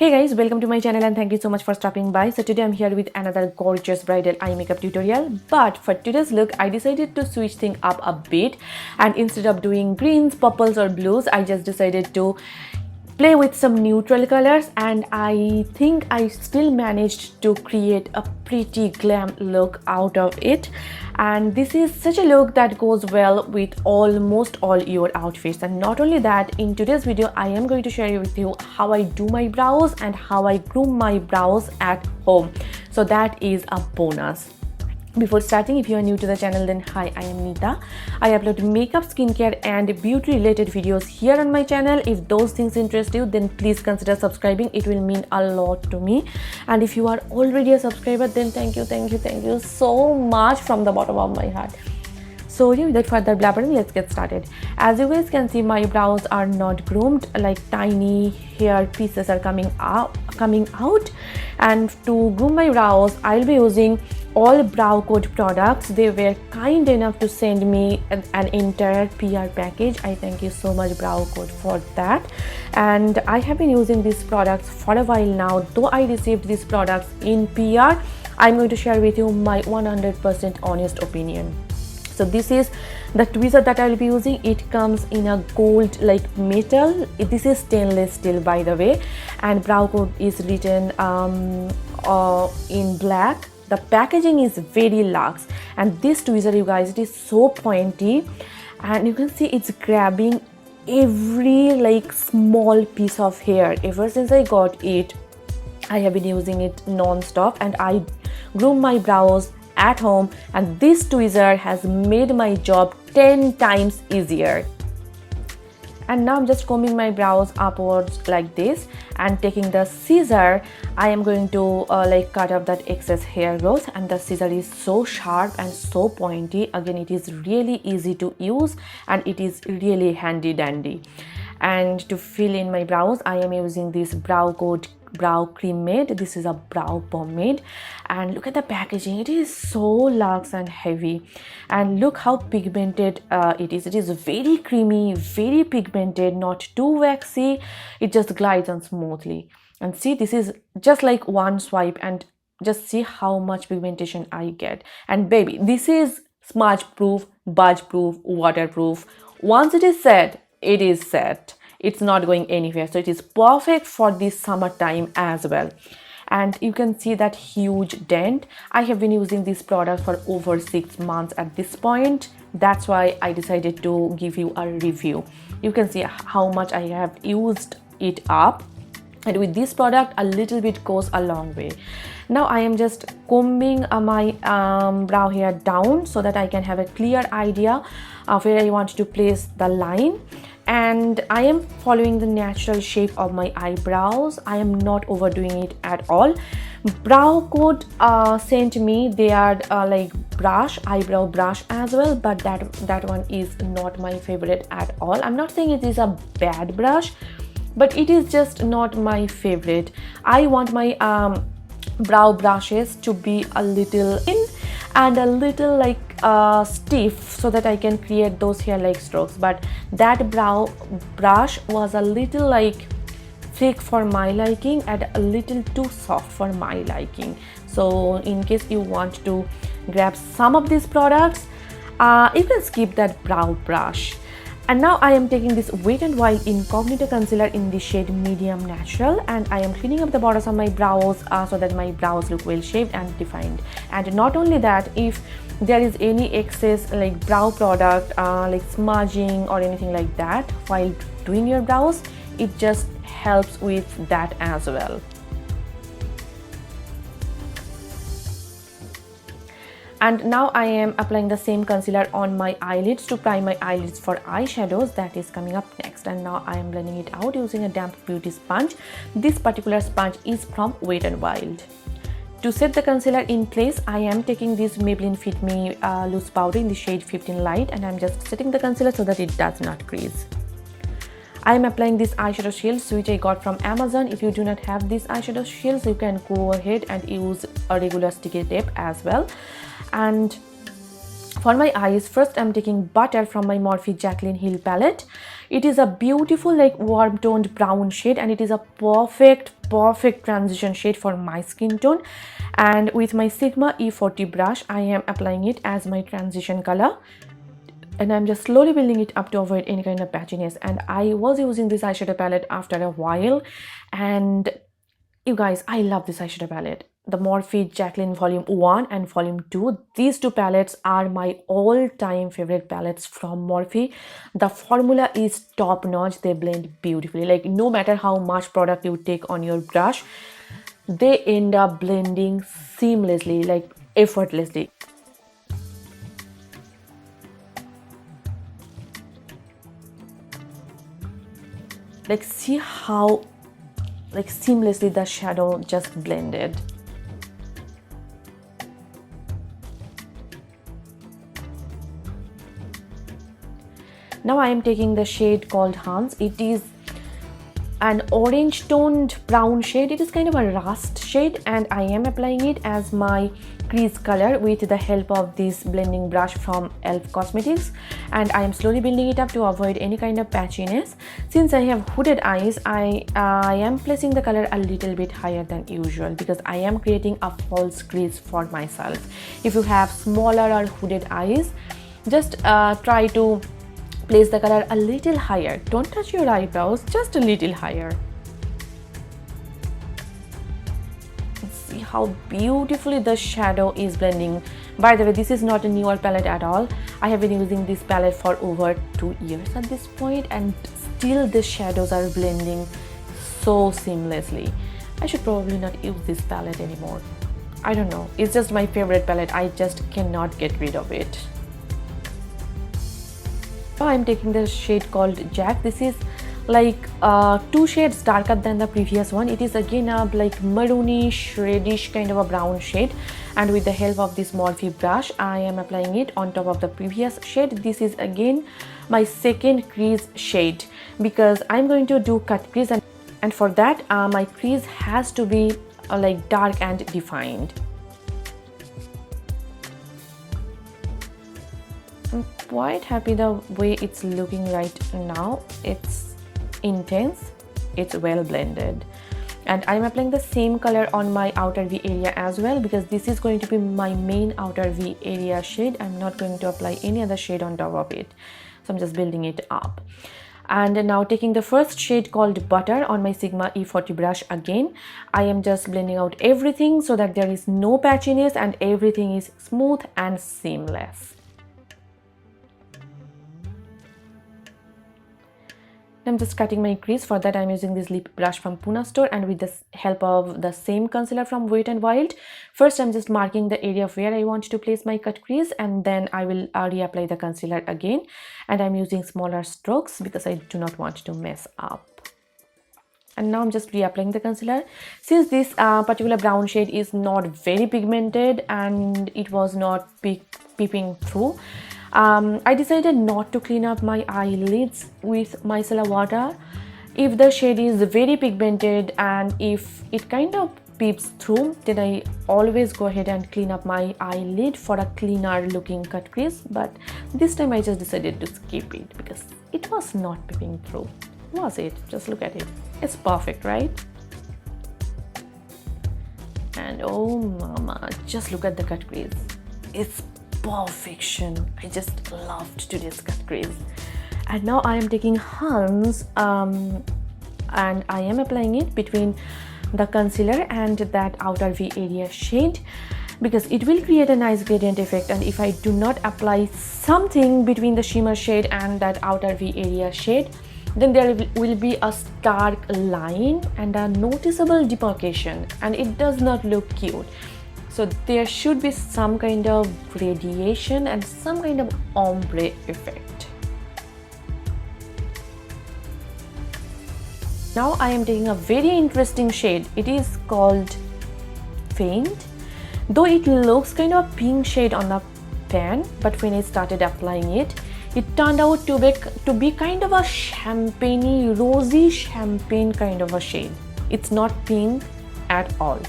Hey guys, welcome to my channel and thank you so much for stopping by. So today I'm here with another gorgeous bridal eye makeup tutorial, but for today's look I decided to switch things up a bit, and instead of doing greens, purples or blues, I just decided to play with some neutral colors, and I think I still managed to create a pretty glam look out of it. And this is such a look that goes well with almost all your outfits. And not only that, in today's video I am going to share with you how I do my brows and how I groom my brows at home, so that is a bonus. Before starting, if you are new to the channel, then hi, I am Nita. I upload makeup, skincare and beauty related videos here on my channel. If those things interest you, then please consider subscribing. It will mean a lot to me. And if you are already a subscriber, then thank you so much from the bottom of my heart. So without further blabbering, let's get started. As you guys can see, my brows are not groomed, like tiny hair pieces are coming out. And to groom my brows, I'll be using all brow code products. They were kind enough to send me an entire PR package. I thank you so much, brow code, for that. And I have been using these products for a while now. Though I received these products in PR, I'm going to share with you my 100% honest opinion. So this is the tweezer that I will be using. It comes in a gold like metal. This is stainless steel, by the way, and brow code is written in black. The packaging is very luxe, and this tweezer, you guys, it is so pointy, and you can see it's grabbing every like small piece of hair. Ever since I got it, I have been using it non-stop, and I groom my brows at home, and this tweezer has made my job 10 times easier. And now I'm just combing my brows upwards like this, and taking the scissor, I am going to like cut off that excess hair growth. And the scissor is so sharp and so pointy. Again, it is really easy to use and it is really handy dandy. And to fill in my brows, I am using this brow code brow cream made. This is a brow pomade, and look at the packaging. It is so luxe and heavy, and look how pigmented it is. It is very creamy, very pigmented, not too waxy. It just glides on smoothly. And see, this is just like one swipe, and just see how much pigmentation I get. And baby, this is smudge proof, budge proof, waterproof. Once it is set, it is set. It's not going anywhere, so it is perfect for this summertime as well. And you can see that huge dent. I have been using this product for over 6 months at this point. That's why I decided to give you a review. You can see how much I have used it up, and with this product a little bit goes a long way. Now I am just combing my brow hair down so that I can have a clear idea of where I want to place the line. And I am following the natural shape of my eyebrows. I am not overdoing it at all. Brow code sent me their like brush, eyebrow brush as well, but that one is not my favorite at all. I'm not saying it is a bad brush, but it is just not my favorite. I want my brow brushes to be a little thin and a little like stiff, so that I can create those hair-like strokes. But that brow brush was a little like thick for my liking and a little too soft for my liking. So in case you want to grab some of these products, you can skip that brow brush. And now I am taking this Wet n Wild Incognito concealer in the shade Medium Natural, and I am cleaning up the borders of my brows so that my brows look well shaped and defined. And not only that, if there is any excess like brow product like smudging or anything like that while doing your brows, it just helps with that as well. And now I am applying the same concealer on my eyelids to prime my eyelids for eyeshadows. That is coming up next. And now I am blending it out using a damp beauty sponge. This particular sponge is from Wet n Wild. To set the concealer in place, I am taking this Maybelline Fit Me loose powder in the shade 15 Light, and I am just setting the concealer so that it does not crease. I am applying this eyeshadow shields which I got from Amazon. If you do not have these eyeshadow shields, you can go ahead and use a regular sticky tape as well. And For my eyes, first I'm taking Butter from my Morphe Jaclyn Hill palette. It is a beautiful like warm toned brown shade, and it is a perfect transition shade for my skin tone. And with my Sigma E40 brush, I am applying it as my transition color. And I'm just slowly building it up to avoid any kind of patchiness. And I was using this eyeshadow palette after a while, and you guys, I love this eyeshadow palette. The Morphe Jaclyn Volume 1 and Volume 2. These two palettes are my all-time favorite palettes from Morphe. The formula is top-notch. They blend beautifully. Like, no matter how much product you take on your brush, they end up blending seamlessly, like effortlessly. Like, see how like seamlessly the shadow just blended. Now I am taking the shade called Hans. It is an orange toned brown shade. It is kind of a rust shade, and I am applying it as my crease color with the help of this blending brush from e.l.f. Cosmetics, and I am slowly building it up to avoid any kind of patchiness. Since I have hooded eyes, I am placing the color a little bit higher than usual because I am creating a false crease for myself. If you have smaller or hooded eyes, just try to place the color a little higher. Don't touch your eyebrows, just a little higher. See how beautifully the shadow is blending. By the way, this is not a newer palette at all. I have been using this palette for over 2 years at this point, and still the shadows are blending so seamlessly. I should probably not use this palette anymore. I don't know, it's just my favorite palette. I just cannot get rid of it. Now I'm taking the shade called Jack. This is like 2 shades darker than the previous one. It is again a like maroonish, reddish kind of a brown shade, and with the help of this Morphe brush, I am applying it on top of the previous shade. This is again my second crease shade because I'm going to do cut crease, and for that my crease has to be like dark and defined. I'm quite happy the way it's looking right now. It's intense, it's well blended, and I'm applying the same color on my outer V area as well because this is going to be my main outer V area shade. I'm not going to apply any other shade on top of it, so I'm just building it up. And now taking the first shade called Butter on my Sigma E40 brush again, I am just blending out everything so that there is no patchiness and everything is smooth and seamless. I'm just cutting my crease. For that I'm using this lip brush from Puna store, and with the help of the same concealer from Wet n Wild, first I'm just marking the area of where I want to place my cut crease, and then I will reapply the concealer again, and I'm using smaller strokes because I do not want to mess up. And now I'm just reapplying the concealer. Since this particular brown shade is not very pigmented and it was not peeping through, I decided not to clean up my eyelids with micellar water. If the shade is very pigmented and if it kind of peeps through, then I always go ahead and clean up my eyelid for a cleaner looking cut crease. But this time I just decided to skip it because it was not peeping through. Was it? Just look at it. It's perfect, right? And oh mama, just look at the cut crease. It's perfection. I just loved today's cut crease. And now I am taking Hans and I am applying it between the concealer and that outer V area shade because it will create a nice gradient effect, and if I do not apply something between the shimmer shade and that outer V area shade, then there will be a stark line and a noticeable demarcation, and it does not look cute. So there should be some kind of gradation and some kind of ombre effect. Now I am taking a very interesting shade. It is called Faint. Though it looks kind of a pink shade on the pan, but when I started applying it, it turned out to be kind of a champagne-y, rosy champagne kind of a shade. It's not pink at all.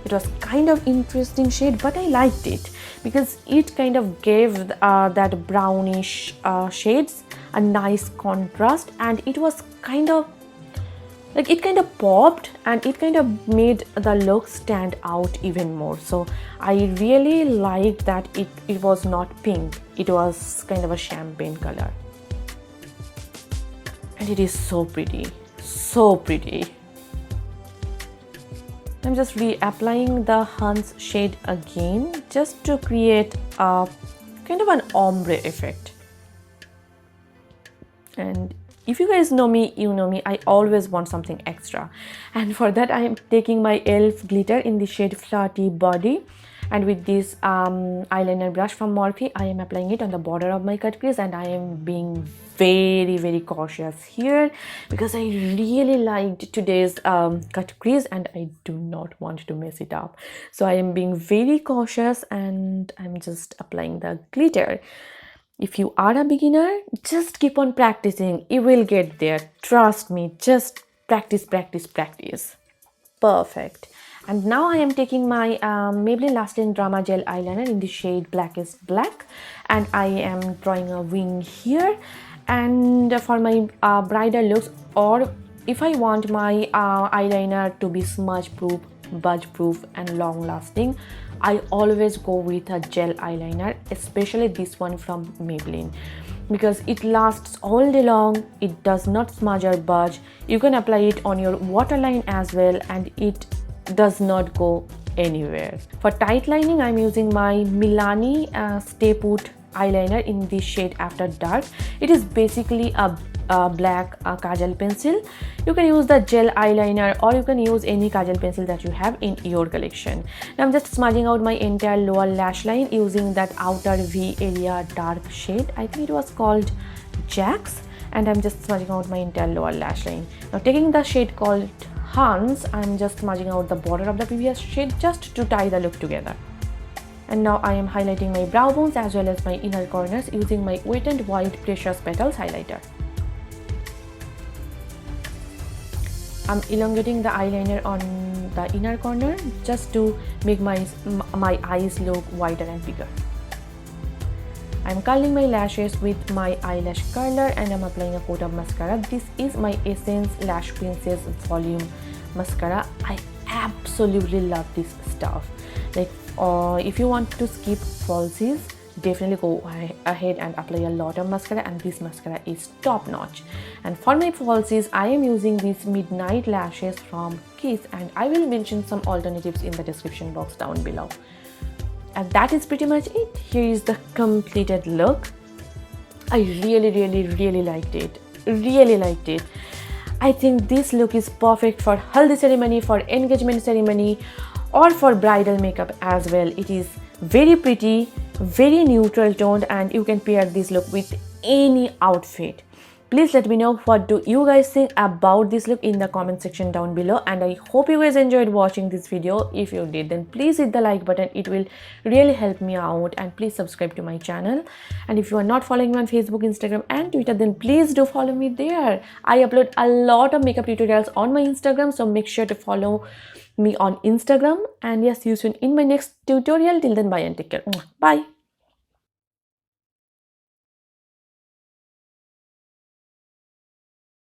It was kind of interesting shade, but I liked it because it kind of gave that brownish shades a nice contrast, and it was kind of like, it kind of popped and it kind of made the look stand out even more. So I really liked that it was not pink, it was kind of a champagne color, and it is so pretty, so pretty. I'm just reapplying the Hans shade again just to create a kind of an ombre effect. And if you guys know me, you know me, I always want something extra, and for that I am taking my e.l.f. glitter in the shade Flirty Body, and with this eyeliner brush from Morphe, I am applying it on the border of my cut crease, and I am being very cautious here because I really liked today's cut crease and I do not want to mess it up. So I am being very cautious and I'm just applying the glitter. If you are a beginner, just keep on practicing. You will get there. Trust me. Just practice. Perfect. And now I am taking my Maybelline Last in Drama Gel Eyeliner in the shade Blackest Black. And I am drawing a wing here. And for my bridal looks, or if I want my eyeliner to be smudge proof, budge proof and long lasting, I always go with a gel eyeliner, especially this one from Maybelline, because it lasts all day long, it does not smudge or budge. You can apply it on your waterline as well and it does not go anywhere. For tight lining, I'm using my Milani Stay Put eyeliner in the shade After Dark. It is basically a black kajal pencil. You can use the gel eyeliner or you can use any kajal pencil that you have in your collection. Now I'm just smudging out my entire lower lash line using that outer V area dark shade. I think it was called Jax, and I'm just smudging out my entire lower lash line. Now taking the shade called Hans, I'm just smudging out the border of the previous shade just to tie the look together. And now I am highlighting my brow bones as well as my inner corners using my Wet n Wild Precious Petals highlighter. I'm elongating the eyeliner on the inner corner just to make my eyes look wider and bigger. I'm curling my lashes with my eyelash curler and I'm applying a coat of mascara. This is my Essence Lash Princess Volume Mascara. I absolutely love this stuff. Like if you want to skip falsies, definitely go ahead and apply a lot of mascara, and this mascara is top notch. And for my falsies, I am using these Midnight lashes from Crease, and I will mention some alternatives in the description box down below. And that is pretty much it. Here is the completed look. I really liked it. I think this look is perfect for haldi ceremony, for engagement ceremony, or for bridal makeup as well. It is very pretty, very neutral toned, and you can pair this look with any outfit. Please let me know what do you guys think about this look in the comment section down below, and I hope you guys enjoyed watching this video. If you did, then please hit the like button. It will really help me out, and please subscribe to my channel. And if you are not following me on Facebook, Instagram and Twitter, then please do follow me there. I upload a lot of makeup tutorials on my Instagram, so make sure to follow me on Instagram. And yes, see you soon in my next tutorial. Till then, bye and take care. Bye.